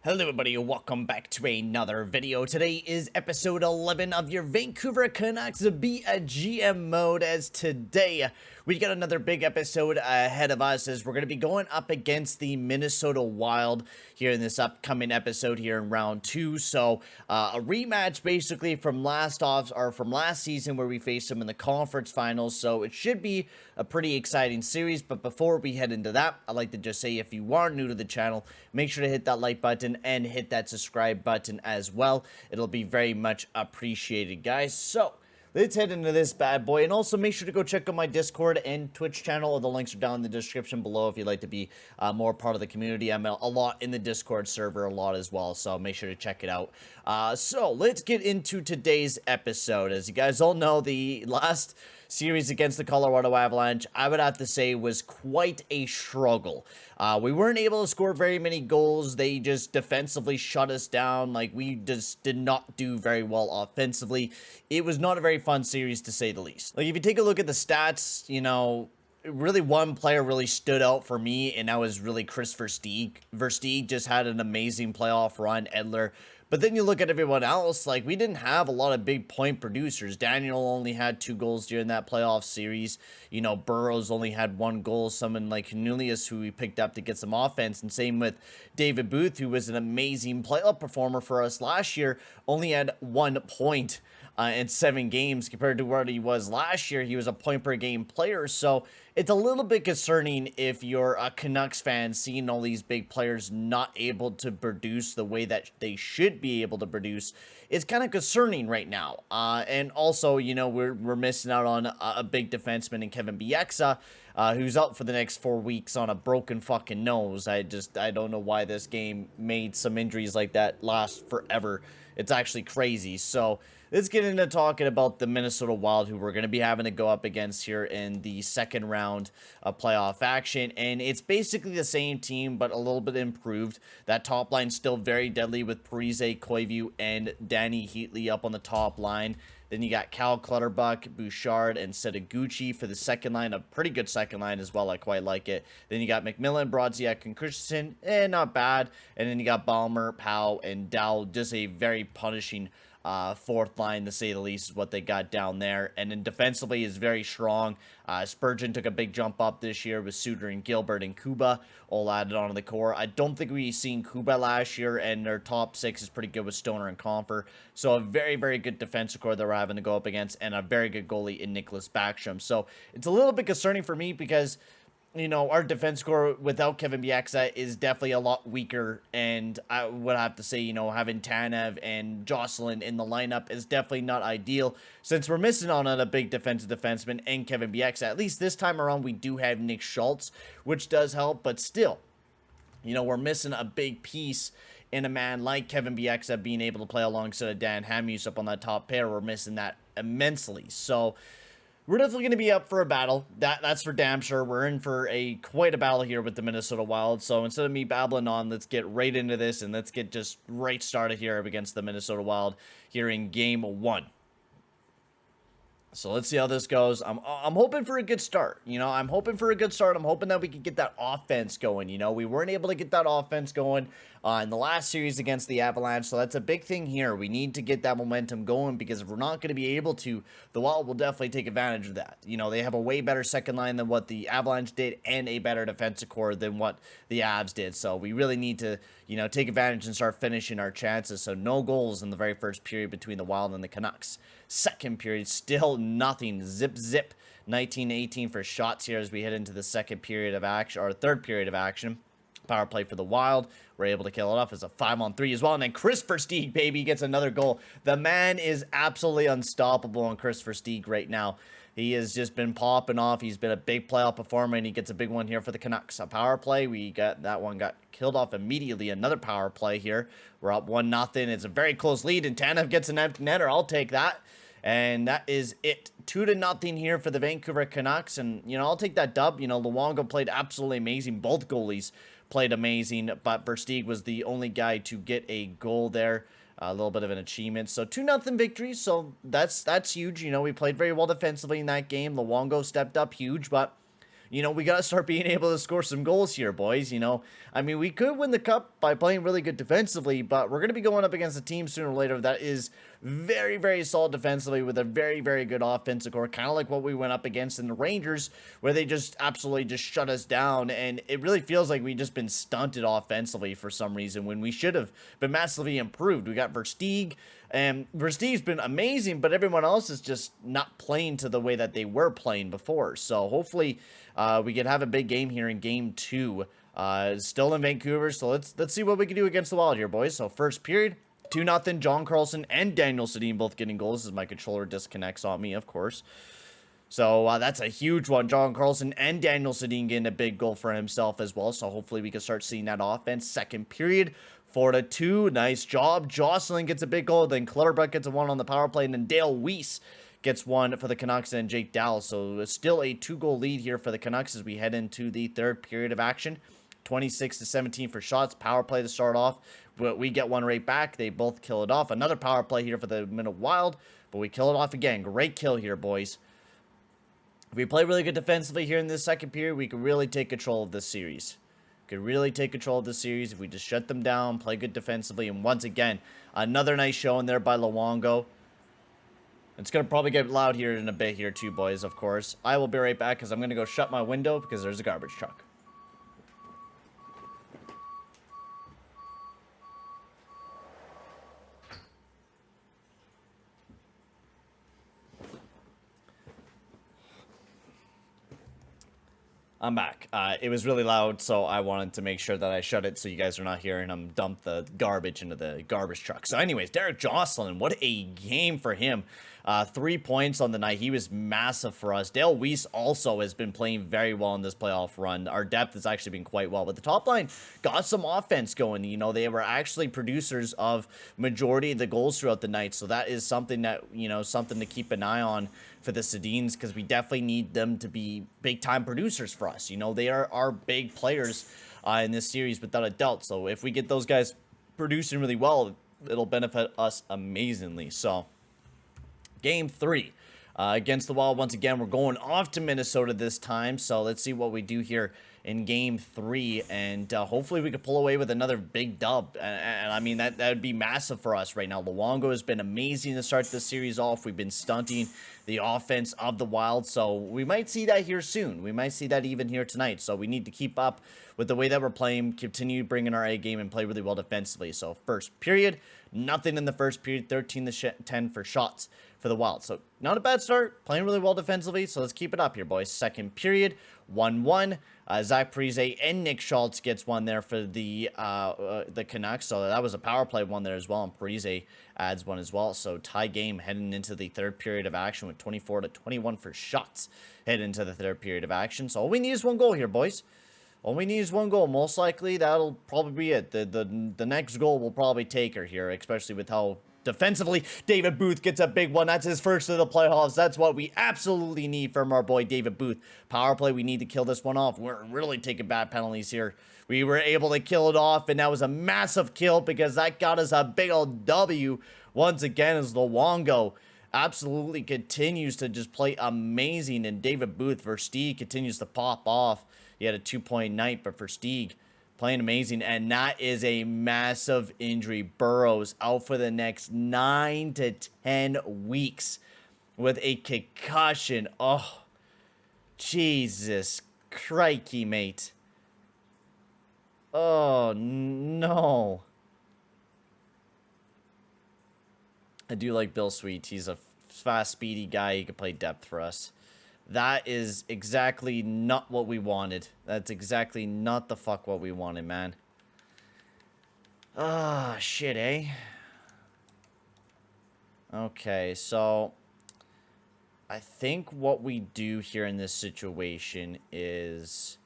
Hello everybody, welcome back to another video. Today is episode 11 of your Vancouver Canucks Be a GM mode, as today we got another big episode ahead of us as we're going to be going up against the Minnesota Wild here in this upcoming episode here in round 2. So a rematch basically from last season where we faced them in the conference finals. So it should be a pretty exciting series, but before we head into that, I'd like to just say if you are new to the channel, make sure to hit that like button and hit that subscribe button as well. It'll be very much appreciated, guys. So let's head into this bad boy, and also make sure to go check out my Discord and Twitch channel. The links are down in the description below if you'd like to be more part of the community. I'm a lot in the Discord server, a lot as well, so make sure to check it out. So let's get into today's episode. As you guys all know, the last series against the Colorado Avalanche, I would have to say, was quite a struggle. We weren't able to score very many goals. They just defensively shut us down. Like, we just did not do very well offensively. It was not a very fun series, to say the least. Like, if you take a look at the stats, you know, really one player really stood out for me, and that was really Chris Versteeg. Versteeg just had an amazing playoff run. Edler. But then you look at everyone else, like, we didn't have a lot of big point producers. Daniel only had 2 goals during that playoff series. You know, Burrows only had 1 goal. Someone like Cornelius, who we picked up to get some offense. And same with David Booth, who was an amazing playoff performer for us last year, only had 1 point in 7 games compared to what he was last year. He was a point per game player. So it's a little bit concerning if you're a Canucks fan seeing all these big players not able to produce the way that they should be able to produce. It's kind of concerning right now. And also, you know, we're missing out on a big defenseman in Kevin Bieksa, who's out for the next 4 weeks on a broken fucking nose. I don't know why this game made some injuries like that last forever. It's actually crazy. So let's get into talking about the Minnesota Wild, who we're going to be having to go up against here in the second round of playoff action. And it's basically the same team, but a little bit improved. That top line still very deadly with Parise, Koivu, and Danny Heatley up on the top line. Then you got Cal Clutterbuck, Bouchard, and Setaguchi for the second line. A pretty good second line as well. I quite like it. Then you got McMillan, Brodziak, and Christensen. Not bad. And then you got Balmer, Powell, and Dow. Just a very punishing fourth line, to say the least, is what they got down there. And then defensively is very strong. Spurgeon took a big jump up this year with Suter and Gilbert and Kuba all added onto the core. I don't think we've seen Kuba last year, and their top 6 is pretty good with Stoner and Comfer. So a very, very good defensive core that we're having to go up against, and a very good goalie in Nicholas Backstrom. So it's a little bit concerning for me because, you know, our defense core without Kevin Bieksa is definitely a lot weaker, and I would have to say, you know, having Tanev and Jocelyn in the lineup is definitely not ideal, since we're missing on a big defensive defenseman and Kevin Bieksa. At least this time around, we do have Nick Schultz, which does help, but still, you know, we're missing a big piece in a man like Kevin Bieksa being able to play alongside Dan Hamhuis up on that top pair. We're missing that immensely, so we're definitely going to be up for a battle. That's for damn sure. We're in for quite a battle here with the Minnesota Wild. So instead of me babbling on, let's get right into this, and let's get just right started here against the Minnesota Wild here in game 1. So let's see how this goes. I'm hoping for a good start. You know, I'm hoping for a good start. I'm hoping that we can get that offense going. You know, we weren't able to get that offense going in the last series against the Avalanche. So that's a big thing here. We need to get that momentum going, because if we're not going to be able to, the Wild will definitely take advantage of that. You know, they have a way better second line than what the Avalanche did, and a better defensive core than what the Avs did. So we really need to, you know, take advantage and start finishing our chances. So no goals in the very first period between the Wild and the Canucks. Second period, still nothing. Zip, zip. 19-18 for shots here as we head into the second period of action, or third period of action. Power play for the Wild. We're able to kill it off as a 5-on-3 as well. And then Chris Versteeg, baby, gets another goal. The man is absolutely unstoppable on Chris Versteeg right now. He has just been popping off. He's been a big playoff performer, and he gets a big one here for the Canucks. A power play. We got that one, got killed off immediately. Another power play here. We're up 1-0. It's a very close lead, and Tanev gets an empty netter. I'll take that. And that is it. 2-0 here for the Vancouver Canucks. And, you know, I'll take that dub. You know, Luongo played absolutely amazing. Both goalies played amazing, but Versteeg was the only guy to get a goal there. A little bit of an achievement. So 2-0 victory. So that's huge. You know, we played very well defensively in that game. Luongo stepped up huge, but you know, we got to start being able to score some goals here, boys. You know, I mean, we could win the cup by playing really good defensively, but we're going to be going up against a team sooner or later that is very, very solid defensively with a very, very good offensive core, kind of like what we went up against in the Rangers, where they just absolutely just shut us down, and it really feels like we just been stunted offensively for some reason when we should have been massively improved. We got Versteeg, and Versteeg's been amazing, but everyone else is just not playing to the way that they were playing before. So hopefully we can have a big game here in game 2. Still in Vancouver, so let's see what we can do against the Wild here, boys. So first period, 2-0, John Carlson and Daniel Sedin both getting goals as my controller disconnects on me, of course. So that's a huge one. John Carlson and Daniel Sedin getting a big goal for himself as well. So hopefully we can start seeing that offense. Second period, 4-2. Nice job. Jocelyn gets a big goal. Then Clutterbuck gets a one on the power play. And then Dale Weiss gets one for the Canucks and Jake Dowell. So it's still a 2-goal lead here for the Canucks as we head into the third period of action. 26-17 for shots. Power play to start off. But we get one right back. They both kill it off. Another power play here for the Minnesota Wild. But we kill it off again. Great kill here, boys. If we play really good defensively here in this second period, we can really take control of this series. Could really take control of this series if we just shut them down, play good defensively, and once again, another nice showing there by Luongo. It's going to probably get loud here in a bit here too, boys, of course. I will be right back because I'm going to go shut my window because there's a garbage truck. I'm back. It was really loud, so I wanted to make sure that I shut it so you guys are not hearing him dump the garbage into the garbage truck. So anyways, Derek Jocelyn, what a game for him. 3 points on the night. He was massive for us. Dale Weiss also has been playing very well in this playoff run. Our depth has actually been quite well, but the top line got some offense going. You know, they were actually producers of majority of the goals throughout the night, so that is something that, you know, something to keep an eye on for the Sedins, because we definitely need them to be big-time producers for us. You know, they are our big players in this series without a doubt, so if we get those guys producing really well, it'll benefit us amazingly. So Game 3 against the Wild. Once again, we're going off to Minnesota this time. So let's see what we do here in Game 3. And hopefully we can pull away with another big dub. And I mean, that would be massive for us right now. Luongo has been amazing to start this series off. We've been stunting the offense of the Wild. So we might see that here soon. We might see that even here tonight. So we need to keep up with the way that we're playing, continue bringing our A game, and play really well defensively. So first period, nothing in the first period, 13-10 for shots for the Wild. So not a bad start, playing really well defensively, so let's keep it up here, boys. Second period, 1-1. Zach Parise and Nick Schultz gets one there for the Canucks, so that was a power play one there as well, and Parise adds one as well. So tie game heading into the third period of action with 24-21 for shots heading into the third period of action. So all we need is one goal here, boys. All we need is one goal. Most likely, that'll probably be it. The next goal will probably take her here, especially with how defensively David Booth gets a big one. That's his first of the playoffs. That's what we absolutely need from our boy David Booth. Power play, we need to kill this one off. We're really taking bad penalties here. We were able to kill it off, and that was a massive kill because that got us a big old W. Once again, as Luongo absolutely continues to just play amazing, and David Booth Versteeg continues to pop off. He had a 2-point night, but Versteeg playing amazing, and that is a massive injury. Burrows out for the next 9 to 10 weeks with a concussion. Oh, Jesus crikey, mate. Oh, no. I do like Bill Sweet. He's a fast, speedy guy. He can play depth for us. That is exactly not what we wanted. That's exactly not the fuck what we wanted, man. Ah, shit, eh? Okay, so I think what we do here in this situation is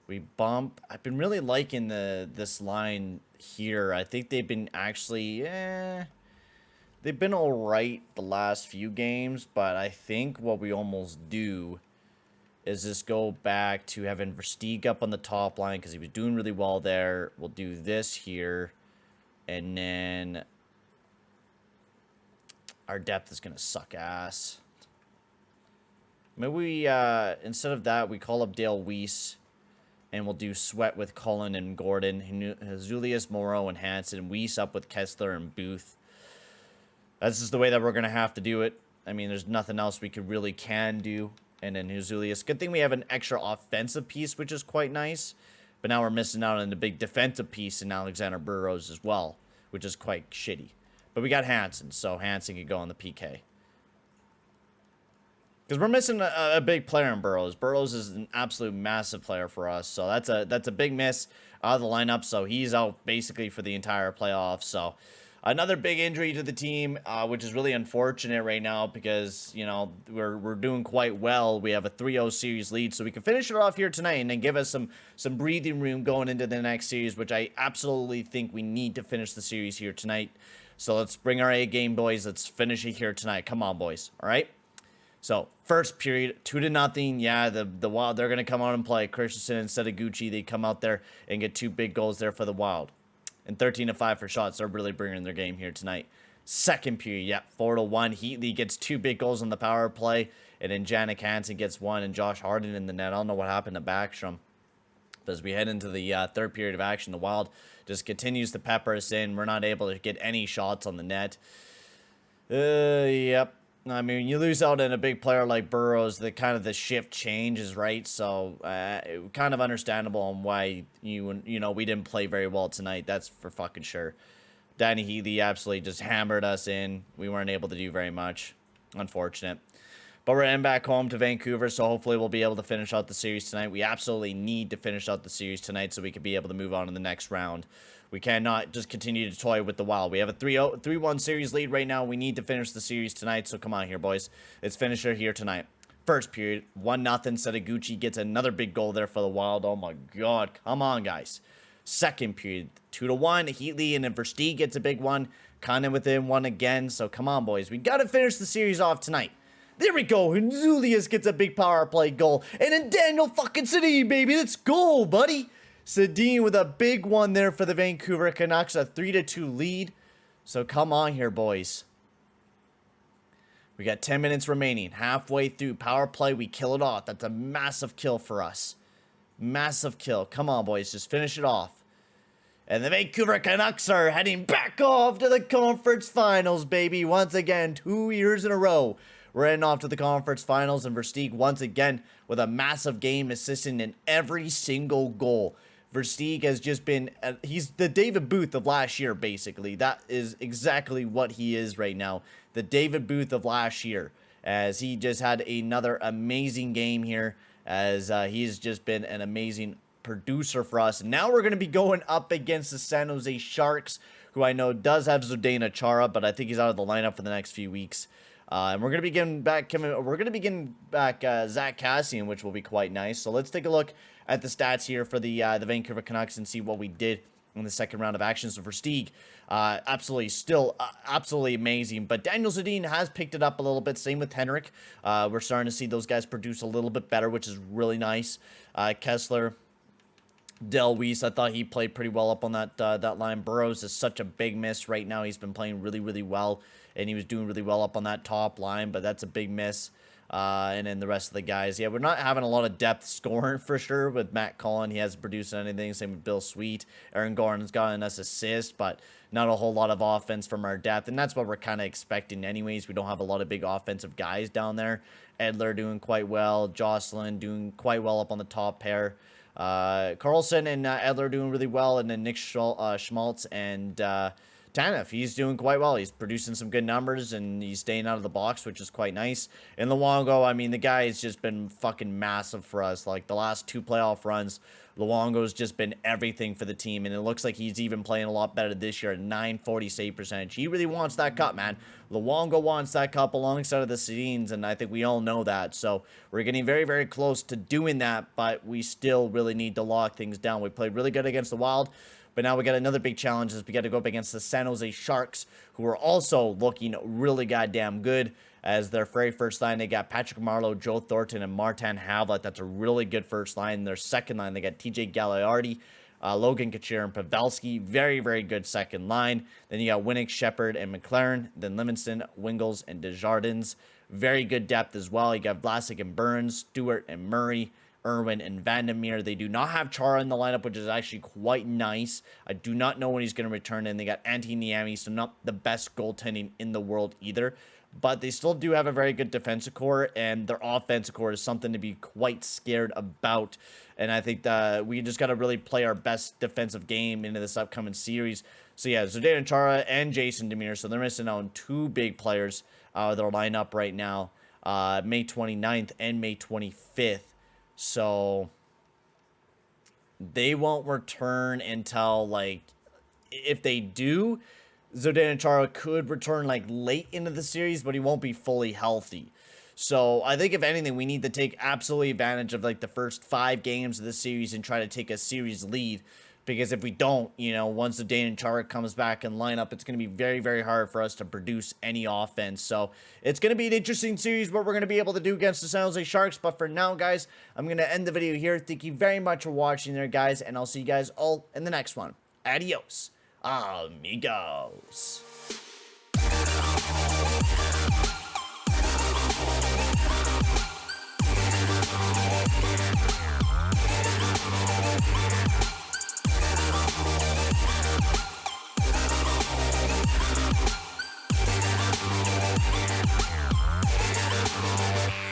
we bump. I've been really liking this line here. I think they've been actually, they've been alright the last few games, but I think what we almost do is just go back to having Versteeg up on the top line because he was doing really well there. We'll do this here, and then our depth is going to suck ass. Maybe we, instead of that, we call up Dale Weiss. And we'll do Sweat with Cullen and Gordon. Julius, Morrow, and Hansen. Weiss up with Kessler and Booth. This is the way that we're going to have to do it. I mean, there's nothing else we could really can do. And then Julius. Good thing we have an extra offensive piece, which is quite nice. But now we're missing out on the big defensive piece in Alexander Burrows as well, which is quite shitty. But we got Hansen, so Hansen could go on the PK. Because we're missing a big player in Burrows. Burrows is an absolute massive player for us. So that's a big miss out of the lineup. So he's out basically for the entire playoffs. So another big injury to the team, which is really unfortunate right now because, you know, we're doing quite well. We have a 3-0 series lead. So we can finish it off here tonight and then give us some breathing room going into the next series, which I absolutely think we need to finish the series here tonight. So let's bring our A game, boys. Let's finish it here tonight. Come on, boys. All right. So, first period, 2-0. Yeah, the Wild, they're going to come out and play. Christensen instead of Gucci, they come out there and get 2 big goals there for the Wild. And 13-5 for shots. They're really bringing their game here tonight. Second period, yeah, 4-1. Heatley gets 2 big goals on the power play. And then Jannik Hansen gets 1 and Josh Harden in the net. I don't know what happened to Backstrom. But as we head into the third period of action, the Wild just continues to pepper us in. We're not able to get any shots on the net. Yep. I mean, you lose out in a big player like Burrows, the shift changes, right? So, kind of understandable on why you know we didn't play very well tonight. That's for fucking sure. Danny Heatley absolutely just hammered us in. We weren't able to do very much. Unfortunate. But we're heading back home to Vancouver, so hopefully we'll be able to finish out the series tonight. We absolutely need to finish out the series tonight so we can be able to move on to the next round. We cannot just continue to toy with the Wild. We have a 3-1 series lead right now. We need to finish the series tonight, so come on here, boys. Let's finish it here tonight. First period, 1-0. Sedins gets another big goal there for the Wild. Oh, my God. Come on, guys. Second period, 2-1. Heatley and then Versteeg gets a big one. Kind of within 1 again, so come on, boys. We got to finish the series off tonight. There we go. And Julius gets a big power play goal. And then Daniel fucking Sedin, baby. Let's go, buddy. Sedin with a big one there for the Vancouver Canucks. A 3-2 lead. So come on here, boys. We got 10 minutes remaining. Halfway through. Power play. We kill it off. That's a massive kill for us. Massive kill. Come on, boys. Just finish it off. And the Vancouver Canucks are heading back off to the conference finals, baby. Once again, 2 years in a row. We're heading off to the conference finals, and Versteeg once again with a massive game, assisting in every single goal. Versteeg has just been, he's the David Booth of last year, basically. That is exactly what he is right now. The David Booth of last year, as he just had another amazing game here, as he's just been an amazing producer for us. Now we're going to be going up against the San Jose Sharks, who I know does have Zdeno Chara, but I think he's out of the lineup for the next few weeks. And we're going to be getting back, Zach Cassian, which will be quite nice. So let's take a look at the stats here for the Vancouver Canucks and see what we did in the second round of action. So for Versteeg, absolutely amazing. But Daniel Sedin has picked it up a little bit. Same with Henrik. We're starting to see those guys produce a little bit better, which is really nice. Kessler, Del Weiss, I thought he played pretty well up on that line. Burrows is such a big miss right now. He's been playing really, really well, and he was doing really well up on that top line, but that's a big miss. And then the rest of the guys, yeah, we're not having a lot of depth scoring for sure with Matt Cullen. He hasn't produced anything. Same with Bill Sweet. Aaron Gordon's gotten us assists, but not a whole lot of offense from our depth, and that's what we're kind of expecting anyways. We don't have a lot of big offensive guys down there. Edler doing quite well. Jocelyn doing quite well up on the top pair. Carlson and Edler doing really well, and then Nick Schmaltz and Tanev, he's doing quite well. He's producing some good numbers, and he's staying out of the box, which is quite nice. And Luongo, I mean, the guy has just been fucking massive for us. Like, the last 2 playoff runs, Luongo's just been everything for the team, and it looks like he's even playing a lot better this year at 940 save percentage. He really wants that cup, man. Luongo wants that cup alongside of the Sedins, and I think we all know that. So we're getting very, very close to doing that, but we still really need to lock things down. We played really good against the Wild, but now we got another big challenge as we got to go up against the San Jose Sharks, who are also looking really goddamn good. As their very first line, they got Patrick Marleau, Joe Thornton, and Martin Havlat. That's a really good first line. Their second line, they got TJ Gagliardi, Logan Couture and Pavelski. Very, very good second line. Then you got Winnick, Shepard, and McLaren. Then Livingston, Wingles, and Desjardins. Very good depth as well. You got Vlasic and Burns, Stewart and Murray, Irwin and Vandermeer. They do not have Chara in the lineup, which is actually quite nice. I do not know when he's going to return. And they got Antti Niemi, so not the best goaltending in the world either. But they still do have a very good defensive core, and their offensive core is something to be quite scared about. And I think that we just got to really play our best defensive game into this upcoming series. So yeah, Zdeno Chara and Jason Demir. So they're missing out on two big players out of their lineup right now, May 29th and May 25th. So they won't return until, like, if they do, Zdeno Chara could return like late into the series, but he won't be fully healthy. So I think if anything, we need to take absolutely advantage of like the first 5 games of the series and try to take a series lead. Because if we don't, you know, once the Zdeno Chara comes back in lineup, it's going to be very, very hard for us to produce any offense. So it's going to be an interesting series what we're going to be able to do against the San Jose Sharks. But for now, guys, I'm going to end the video here. Thank you very much for watching there, guys. And I'll see you guys all in the next one. Adios, amigos.